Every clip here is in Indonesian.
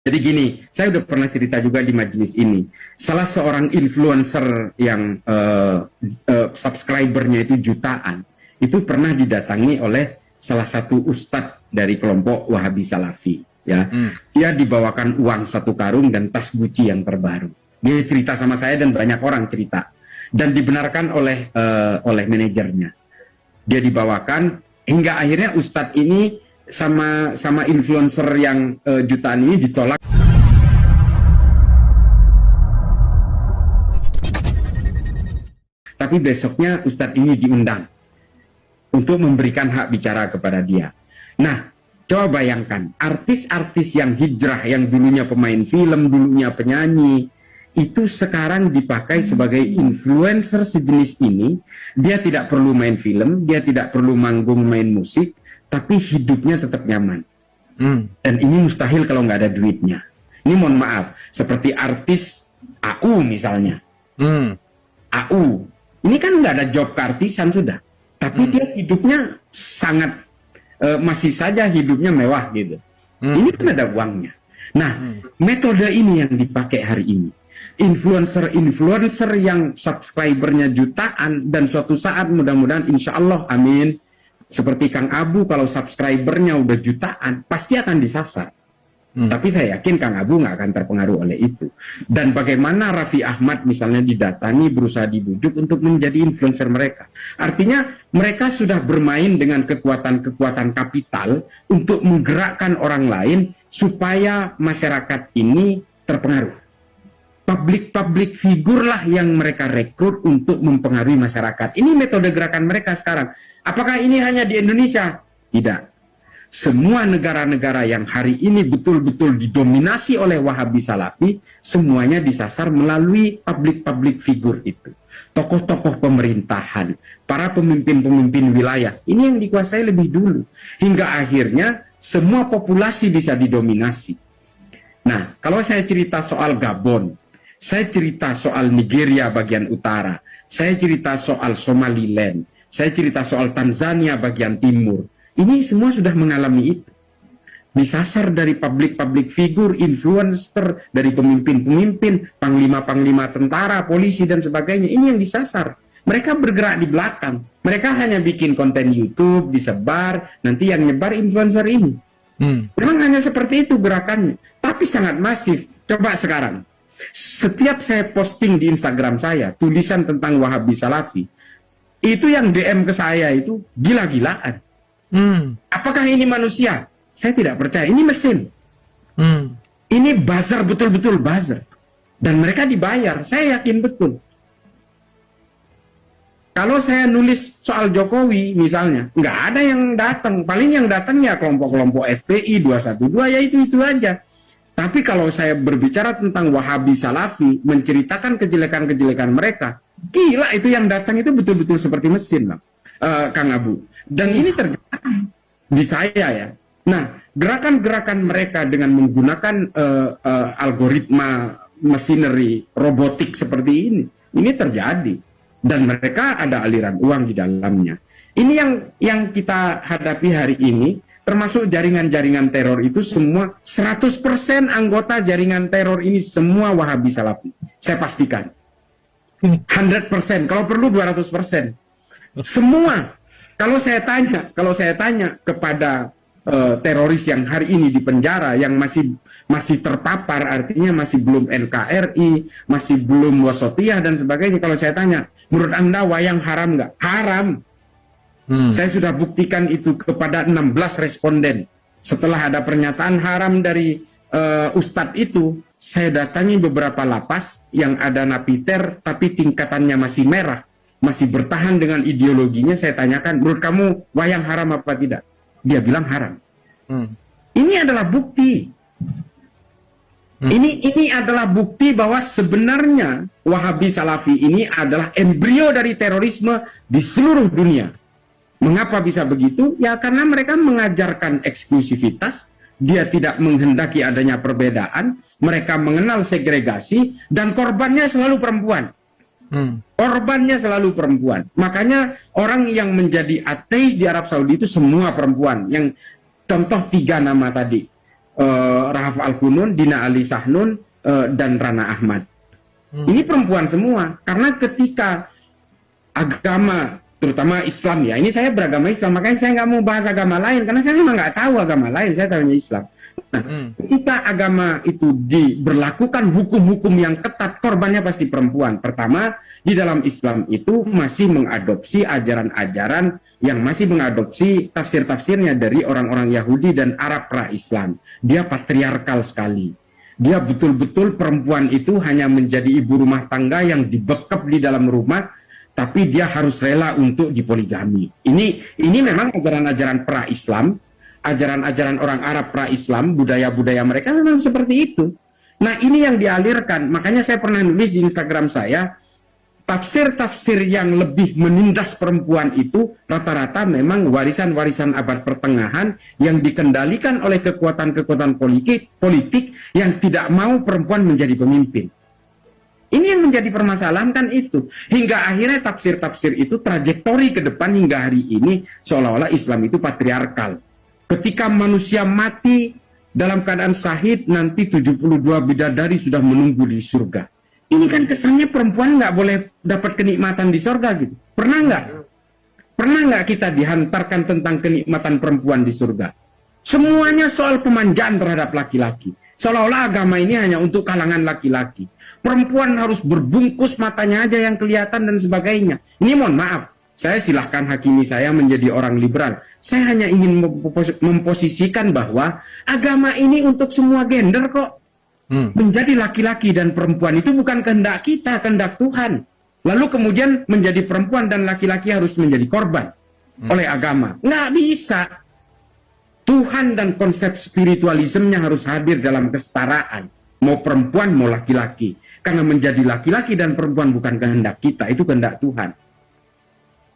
Jadi gini, saya udah pernah cerita juga di majelis ini. Salah seorang influencer yang subscribernya itu jutaan, itu pernah didatangi oleh salah satu ustadz dari kelompok Wahabi Salafi. Ya, dia dibawakan uang 1 karung dan tas Gucci yang terbaru. Dia cerita sama saya dan banyak orang cerita, dan dibenarkan oleh manajernya. Dia dibawakan hingga akhirnya ustadz ini sama influencer yang jutaan ini ditolak. Tapi besoknya ustadz ini diundang untuk memberikan hak bicara kepada dia. Nah, coba bayangkan, artis-artis yang hijrah, yang dulunya pemain film, dulunya penyanyi, itu sekarang dipakai sebagai influencer sejenis ini. Dia tidak perlu main film, dia tidak perlu manggung main musik, tapi hidupnya tetap nyaman. Dan ini mustahil kalau nggak ada duitnya. Ini mohon maaf, seperti artis AU misalnya. AU, ini kan nggak ada job keartisan sudah, tapi dia hidupnya sangat masih saja hidupnya mewah gitu. Ini kan ada uangnya. Nah, metode ini yang dipakai hari ini. Influencer yang subscribernya jutaan, dan suatu saat mudah-mudahan insya Allah, amin, seperti Kang Abu, kalau subscribernya udah jutaan, pasti akan disasar. Tapi saya yakin Kang Abu nggak akan terpengaruh oleh itu. Dan bagaimana Raffi Ahmad misalnya didatangi, berusaha dibujuk untuk menjadi influencer mereka. Artinya mereka sudah bermain dengan kekuatan-kekuatan kapital untuk menggerakkan orang lain supaya masyarakat ini terpengaruh. Public figur lah yang mereka rekrut untuk mempengaruhi masyarakat. Ini metode gerakan mereka sekarang. Apakah ini hanya di Indonesia? Tidak. Semua negara-negara yang hari ini betul-betul didominasi oleh Wahabi Salafi, semuanya disasar melalui public figur itu. Tokoh-tokoh pemerintahan, para pemimpin-pemimpin wilayah, ini yang dikuasai lebih dulu. Hingga akhirnya semua populasi bisa didominasi. Nah, kalau saya cerita soal Gabon, saya cerita soal Nigeria bagian utara, saya cerita soal Somaliland, saya cerita soal Tanzania bagian timur. Ini semua sudah mengalami itu. Disasar dari public figur, influencer, dari pemimpin-pemimpin, panglima-panglima tentara, polisi, dan sebagainya. Ini yang disasar. Mereka bergerak di belakang. Mereka hanya bikin konten YouTube, disebar, nanti yang nyebar influencer ini. Memang hanya seperti itu gerakannya. Tapi sangat masif. Coba sekarang. Setiap saya posting di Instagram saya, tulisan tentang Wahabi Salafi, itu yang DM ke saya itu gila-gilaan. Apakah ini manusia? Saya tidak percaya. Ini mesin. Ini buzzer, betul-betul buzzer. Dan mereka dibayar. Saya yakin betul. Kalau saya nulis soal Jokowi misalnya, nggak ada yang datang. Paling yang datang ya kelompok-kelompok FPI 212, ya itu aja. Tapi kalau saya berbicara tentang Wahabi Salafi, menceritakan kejelekan-kejelekan mereka, gila, itu yang datang itu betul-betul seperti mesin, Bang. Kang Abu. Dan ini terjadi di saya ya. Nah, gerakan-gerakan mereka dengan menggunakan algoritma, machinery, robotik seperti ini terjadi. Dan mereka ada aliran uang di dalamnya. Ini yang kita hadapi hari ini, termasuk jaringan-jaringan teror itu semua 100% anggota jaringan teror ini semua Wahabi Salafi. Saya pastikan. 100%, kalau perlu 200%. Semua. Kalau saya tanya kepada teroris yang hari ini di penjara, yang masih terpapar, artinya masih belum NKRI, masih belum wasatiyah dan sebagainya, kalau saya tanya, menurut Anda wayang haram nggak? Haram. Saya sudah buktikan itu kepada 16 responden. Setelah ada pernyataan haram dari Ustadz itu, saya datangi beberapa lapas yang ada napiter tapi tingkatannya masih merah, masih bertahan dengan ideologinya. Saya tanyakan, menurut kamu wayang haram apa tidak? Dia bilang haram. Ini adalah bukti. Ini adalah bukti bahwa sebenarnya Wahabi Salafi ini adalah embrio dari terorisme di seluruh dunia. Mengapa bisa begitu? Ya karena mereka mengajarkan eksklusivitas, dia tidak menghendaki adanya perbedaan, mereka mengenal segregasi, dan korbannya selalu perempuan. Korbannya selalu perempuan. Makanya orang yang menjadi ateis di Arab Saudi itu semua perempuan. Yang contoh 3 nama tadi. Rahaf Al-Kunun, Dina Ali Sahnun, dan Rana Ahmad. Ini perempuan semua. Karena ketika agama, terutama Islam ya, ini saya beragama Islam, makanya saya nggak mau bahas agama lain, karena saya memang nggak tahu agama lain, saya tahunya Islam. Nah, ketika agama itu diberlakukan hukum-hukum yang ketat, korbannya pasti perempuan. Pertama, di dalam Islam itu masih mengadopsi ajaran-ajaran yang masih mengadopsi tafsir-tafsirnya dari orang-orang Yahudi dan Arab pra-Islam. Dia patriarkal sekali. Dia betul-betul perempuan itu hanya menjadi ibu rumah tangga yang dibekap di dalam rumah, tapi dia harus rela untuk dipoligami. Ini memang ajaran-ajaran pra-Islam, ajaran-ajaran orang Arab pra-Islam, budaya-budaya mereka memang seperti itu. Nah, ini yang dialirkan. Makanya saya pernah nulis di Instagram saya, tafsir-tafsir yang lebih menindas perempuan itu rata-rata memang warisan-warisan abad pertengahan yang dikendalikan oleh kekuatan-kekuatan politik yang tidak mau perempuan menjadi pemimpin. Ini yang menjadi permasalahan kan itu. Hingga akhirnya tafsir-tafsir itu trajektori ke depan hingga hari ini seolah-olah Islam itu patriarkal. Ketika manusia mati dalam keadaan syahid, nanti 72 bidadari sudah menunggu di surga. Ini kan kesannya perempuan nggak boleh dapat kenikmatan di surga gitu. Pernah nggak? Pernah nggak kita dihantarkan tentang kenikmatan perempuan di surga? Semuanya soal pemanjaan terhadap laki-laki. Seolah-olah agama ini hanya untuk kalangan laki-laki. Perempuan harus berbungkus matanya aja yang kelihatan dan sebagainya. Ini mohon maaf. Saya silahkan hakimi saya menjadi orang liberal. Saya hanya ingin memposisikan bahwa agama ini untuk semua gender kok. Menjadi laki-laki dan perempuan itu bukan kehendak kita, kehendak Tuhan. Lalu kemudian menjadi perempuan dan laki-laki harus menjadi korban oleh agama. Nggak bisa. Tuhan dan konsep spiritualismenya harus hadir dalam kesetaraan. Mau perempuan, mau laki-laki. Karena menjadi laki-laki dan perempuan bukan kehendak kita, itu kehendak Tuhan.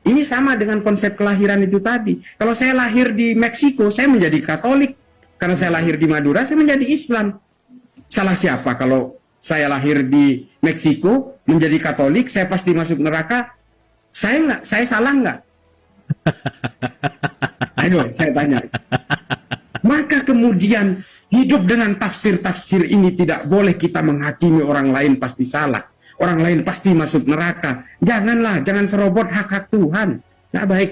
Ini sama dengan konsep kelahiran itu tadi. Kalau saya lahir di Meksiko, saya menjadi Katolik. Karena saya lahir di Madura, saya menjadi Islam. Salah siapa kalau saya lahir di Meksiko, menjadi Katolik, saya pasti masuk neraka? Saya salah nggak? Ayo, saya tanya. Maka kemudian hidup dengan tafsir-tafsir ini tidak boleh kita menghakimi orang lain pasti salah. Orang lain pasti masuk neraka. Janganlah, jangan serobot hak-hak Tuhan. Nggak baik.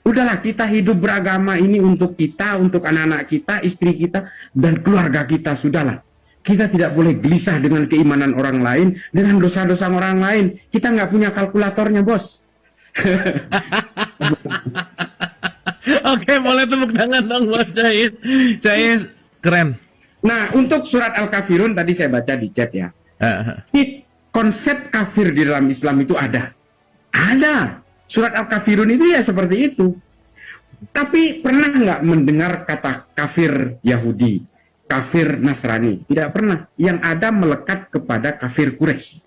Udahlah, kita hidup beragama ini untuk kita, untuk anak-anak kita, istri kita, dan keluarga kita. Sudahlah. Kita tidak boleh gelisah dengan keimanan orang lain, dengan dosa-dosa orang lain. Kita nggak punya kalkulatornya, bos. Oke, boleh tepuk tangan dong buat Cais. Cais, keren. Nah, untuk surat Al-Kafirun, tadi saya baca di chat ya. Konsep kafir di dalam Islam itu ada. Ada. Surat Al-Kafirun itu ya seperti itu. Tapi pernah nggak mendengar kata kafir Yahudi, kafir Nasrani? Tidak pernah. Yang ada melekat kepada kafir Quraisy.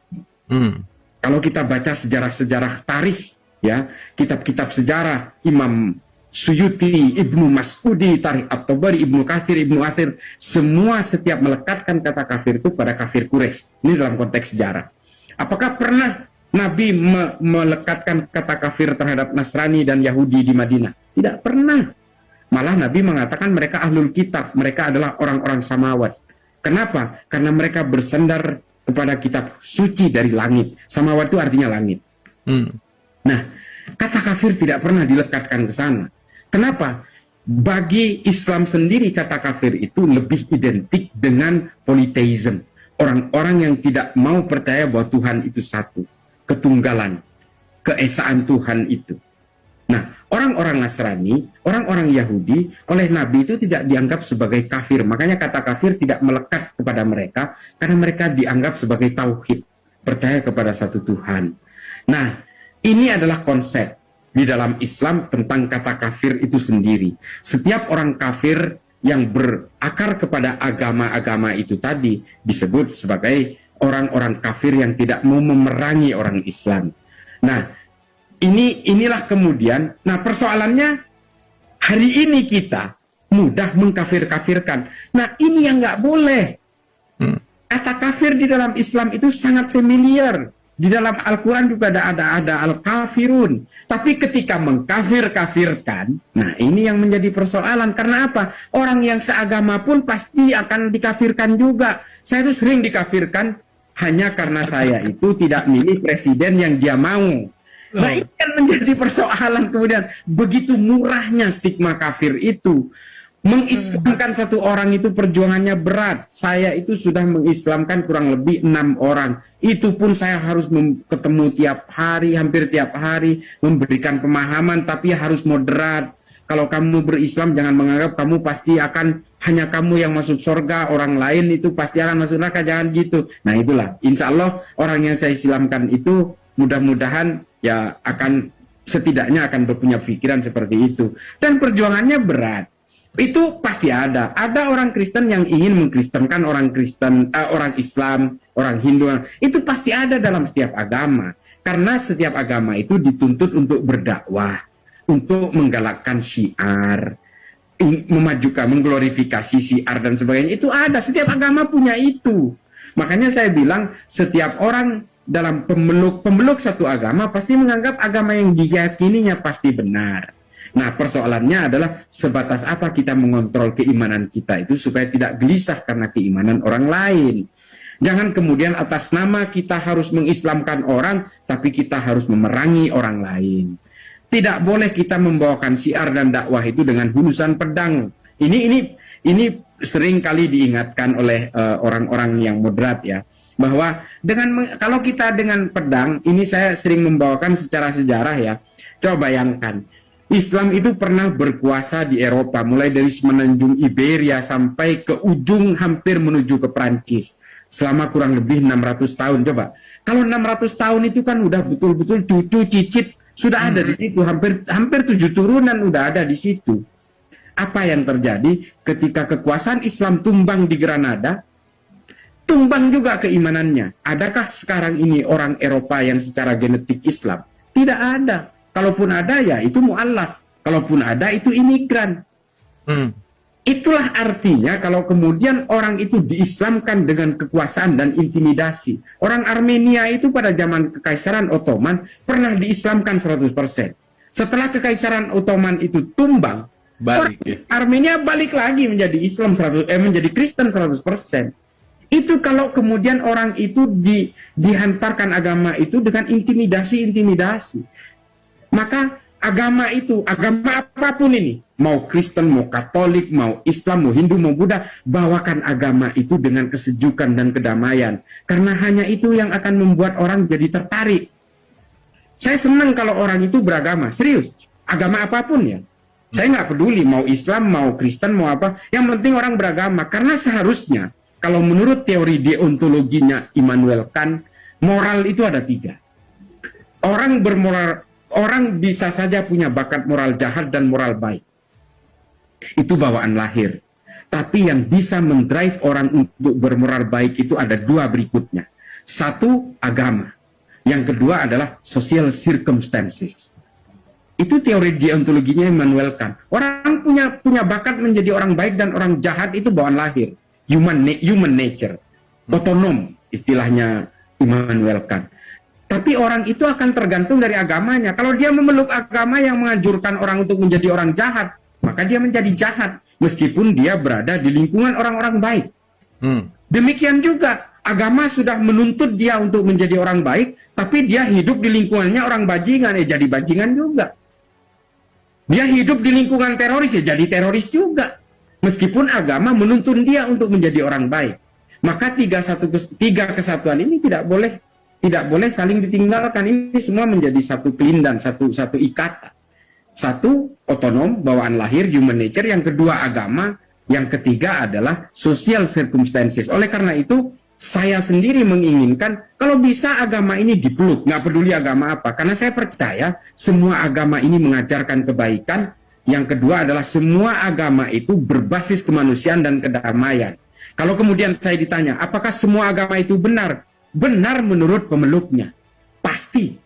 Kalau kita baca sejarah-sejarah tarikh, ya, kitab-kitab sejarah Imam Suyuti, Ibnu Mas'udi, Tarikh At-Tabari, Ibnu Katsir, Ibnu Athir, semua setiap melekatkan kata kafir itu pada kafir Quraisy. Ini dalam konteks sejarah. Apakah pernah Nabi melekatkan kata kafir terhadap Nasrani dan Yahudi di Madinah? Tidak pernah. Malah Nabi mengatakan mereka ahlul kitab, mereka adalah orang-orang samawat. Kenapa? Karena mereka bersandar kepada kitab suci dari langit. Samawat itu artinya langit. Nah, kata kafir tidak pernah dilekatkan ke sana. Kenapa? Bagi Islam sendiri kata kafir itu lebih identik dengan polytheism. Orang-orang yang tidak mau percaya bahwa Tuhan itu satu. Ketunggalan. Keesaan Tuhan itu. Nah, orang-orang Nasrani, orang-orang Yahudi, oleh Nabi itu tidak dianggap sebagai kafir. Makanya kata kafir tidak melekat kepada mereka, karena mereka dianggap sebagai tauhid. Percaya kepada satu Tuhan. Nah, ini adalah konsep di dalam Islam tentang kata kafir itu sendiri. Setiap orang kafir yang berakar kepada agama-agama itu tadi disebut sebagai orang-orang kafir yang tidak mau memerangi orang Islam. Nah, inilah kemudian, nah persoalannya hari ini kita mudah mengkafir-kafirkan. Nah, ini yang nggak boleh. Kata kafir di dalam Islam itu sangat familiar. Di dalam Al-Quran juga ada al-kafirun. Tapi ketika mengkafir-kafirkan, nah ini yang menjadi persoalan. Karena apa? Orang yang seagama pun pasti akan dikafirkan juga. Saya itu sering dikafirkan hanya karena saya itu tidak milih presiden yang dia mau. Nah ini kan menjadi persoalan kemudian. Begitu murahnya stigma kafir itu. Mengislamkan satu orang itu perjuangannya berat. Saya itu sudah mengislamkan kurang lebih 6 orang. Itu pun saya harus ketemu tiap hari, hampir tiap hari, memberikan pemahaman, tapi harus moderat. Kalau kamu berislam, jangan menganggap kamu pasti akan hanya kamu yang masuk surga, orang lain itu pasti akan masuk neraka, jangan gitu. Nah itulah, insya Allah orang yang saya islamkan itu mudah-mudahan ya akan setidaknya akan berpunya pikiran seperti itu. Dan perjuangannya berat. Itu pasti ada. Ada orang Kristen yang ingin mengkristenkan orang Kristen, orang Islam, orang Hindu. Itu pasti ada dalam setiap agama. Karena setiap agama itu dituntut untuk berdakwah, untuk menggalakkan syiar, memajukan, mengglorifikasi syiar dan sebagainya. Itu ada. Setiap agama punya itu. Makanya saya bilang setiap orang dalam pemeluk satu agama pasti menganggap agama yang diyakininya pasti benar. Nah, persoalannya adalah sebatas apa kita mengontrol keimanan kita itu supaya tidak gelisah karena keimanan orang lain. Jangan kemudian atas nama kita harus mengislamkan orang, tapi kita harus memerangi orang lain. Tidak boleh kita membawakan syiar dan dakwah itu dengan hulusan pedang. Ini sering kali diingatkan oleh orang-orang yang moderat ya, bahwa kalau kita dengan pedang, ini saya sering membawakan secara sejarah ya. Coba bayangkan. Islam itu pernah berkuasa di Eropa, mulai dari semenanjung Iberia sampai ke ujung hampir menuju ke Prancis. Selama kurang lebih 600 tahun. Coba, kalau 600 tahun itu kan udah betul-betul cucu, cicit, sudah ada di situ. Hampir 7 turunan udah ada di situ. Apa yang terjadi ketika kekuasaan Islam tumbang di Granada? Tumbang juga keimanannya. Adakah sekarang ini orang Eropa yang secara genetik Islam? Tidak ada. Kalaupun ada ya itu mu'allaf. Kalaupun ada itu imigran. Itulah artinya kalau kemudian orang itu diislamkan dengan kekuasaan dan intimidasi. Orang Armenia itu pada zaman Kekaisaran Ottoman pernah diislamkan 100%. Setelah Kekaisaran Ottoman itu tumbang, Armenia balik lagi menjadi menjadi Kristen 100%. Itu kalau kemudian orang itu dihantarkan agama itu dengan intimidasi. Maka agama itu, agama apapun ini, mau Kristen, mau Katolik, mau Islam, mau Hindu, mau Buddha, bawakan agama itu dengan kesejukan dan kedamaian. Karena hanya itu yang akan membuat orang jadi tertarik. Saya senang kalau orang itu beragama, serius. Agama apapun ya. Saya nggak peduli, mau Islam, mau Kristen, mau apa. Yang penting orang beragama. Karena seharusnya, kalau menurut teori deontologinya Immanuel Kant, moral itu ada 3. Orang bisa saja punya bakat moral jahat dan moral baik. Itu bawaan lahir. Tapi yang bisa mendrive orang untuk bermoral baik itu ada 2 berikutnya. 1, agama. Yang kedua adalah social circumstances. Itu teori deontologinya Immanuel Kant. Orang punya bakat menjadi orang baik dan orang jahat itu bawaan lahir. Human nature. Otonom istilahnya Immanuel Kant. Tapi orang itu akan tergantung dari agamanya. Kalau dia memeluk agama yang menganjurkan orang untuk menjadi orang jahat, maka dia menjadi jahat. Meskipun dia berada di lingkungan orang-orang baik. Demikian juga, agama sudah menuntut dia untuk menjadi orang baik, tapi dia hidup di lingkungannya orang bajingan, jadi bajingan juga. Dia hidup di lingkungan teroris, jadi teroris juga. Meskipun agama menuntun dia untuk menjadi orang baik. Maka 3 kesatuan ini tidak boleh saling ditinggalkan. Ini semua menjadi satu kelindan, satu ikatan. 1, otonom, bawaan lahir, human nature. Yang kedua, agama. Yang ketiga adalah social circumstances. Oleh karena itu, saya sendiri menginginkan kalau bisa agama ini dipeluk, nggak peduli agama apa. Karena saya percaya semua agama ini mengajarkan kebaikan. Yang kedua adalah semua agama itu berbasis kemanusiaan dan kedamaian. Kalau kemudian saya ditanya, apakah semua agama itu benar? Benar menurut pemeluknya. Pasti.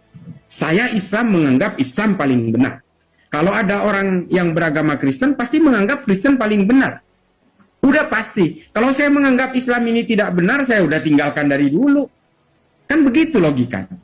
Saya Islam menganggap Islam paling benar. Kalau ada orang yang beragama Kristen, pasti menganggap Kristen paling benar. Udah pasti. Kalau saya menganggap Islam ini tidak benar, saya udah tinggalkan dari dulu. Kan begitu logikanya.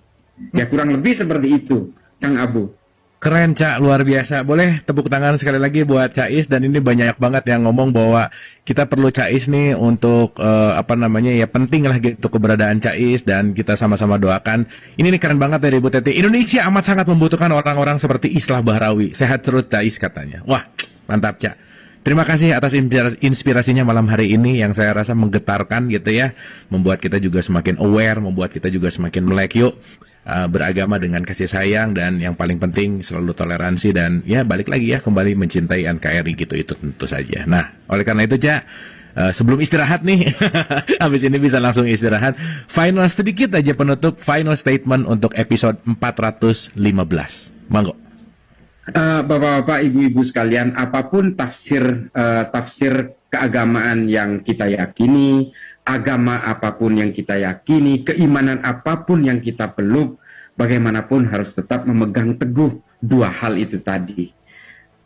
Ya kurang lebih seperti itu, Kang Abu. Keren, Cak, luar biasa. Boleh tepuk tangan sekali lagi buat Cais, dan ini banyak banget yang ngomong bahwa kita perlu Cais nih untuk ya penting lah gitu keberadaan Cais, dan kita sama-sama doakan. Ini nih keren banget dari Bu Teti. Indonesia amat sangat membutuhkan orang-orang seperti Islah Bahrawi. Sehat terus Cais katanya. Wah, mantap, Cak. Terima kasih atas inspirasinya malam hari ini yang saya rasa menggetarkan gitu ya, membuat kita juga semakin aware, membuat kita juga semakin melek. Yuk beragama dengan kasih sayang, dan yang paling penting selalu toleransi, dan ya balik lagi ya kembali mencintai NKRI gitu, itu tentu saja. Nah, oleh karena itu Cak, sebelum istirahat nih, habis ini bisa langsung istirahat. Final sedikit aja penutup, final statement untuk episode 415. Monggo. Bapak-bapak, ibu-ibu sekalian, apapun tafsir keagamaan yang kita yakini, agama apapun yang kita yakini, keimanan apapun yang kita peluk, bagaimanapun harus tetap memegang teguh dua hal itu tadi.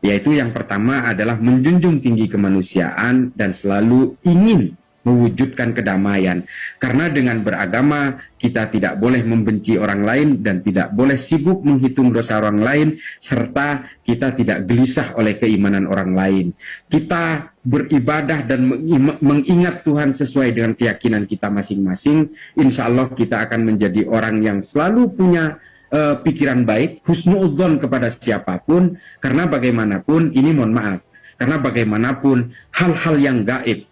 Yaitu yang pertama adalah menjunjung tinggi kemanusiaan dan selalu ingin mewujudkan kedamaian. Karena dengan beragama, kita tidak boleh membenci orang lain dan tidak boleh sibuk menghitung dosa orang lain, serta kita tidak gelisah oleh keimanan orang lain. Kita beribadah dan mengingat Tuhan sesuai dengan keyakinan kita masing-masing. Insya Allah kita akan menjadi orang yang selalu punya pikiran baik, husnuudzon kepada siapapun, karena bagaimanapun, ini mohon maaf, karena bagaimanapun hal-hal yang gaib,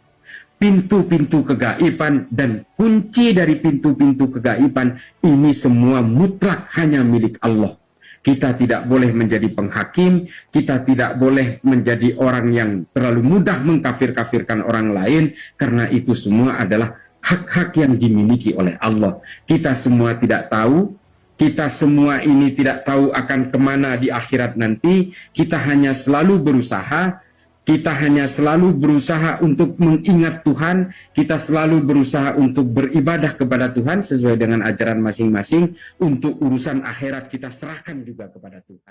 pintu-pintu kegaiban dan kunci dari pintu-pintu kegaiban ini semua mutlak hanya milik Allah. Kita tidak boleh menjadi penghakim, kita tidak boleh menjadi orang yang terlalu mudah mengkafir-kafirkan orang lain, karena itu semua adalah hak-hak yang dimiliki oleh Allah. Kita semua tidak tahu, kita semua ini tidak tahu akan kemana di akhirat nanti. Kita hanya selalu berusaha, kita hanya selalu berusaha untuk mengingat Tuhan, kita selalu berusaha untuk beribadah kepada Tuhan sesuai dengan ajaran masing-masing. Untuk urusan akhirat kita serahkan juga kepada Tuhan.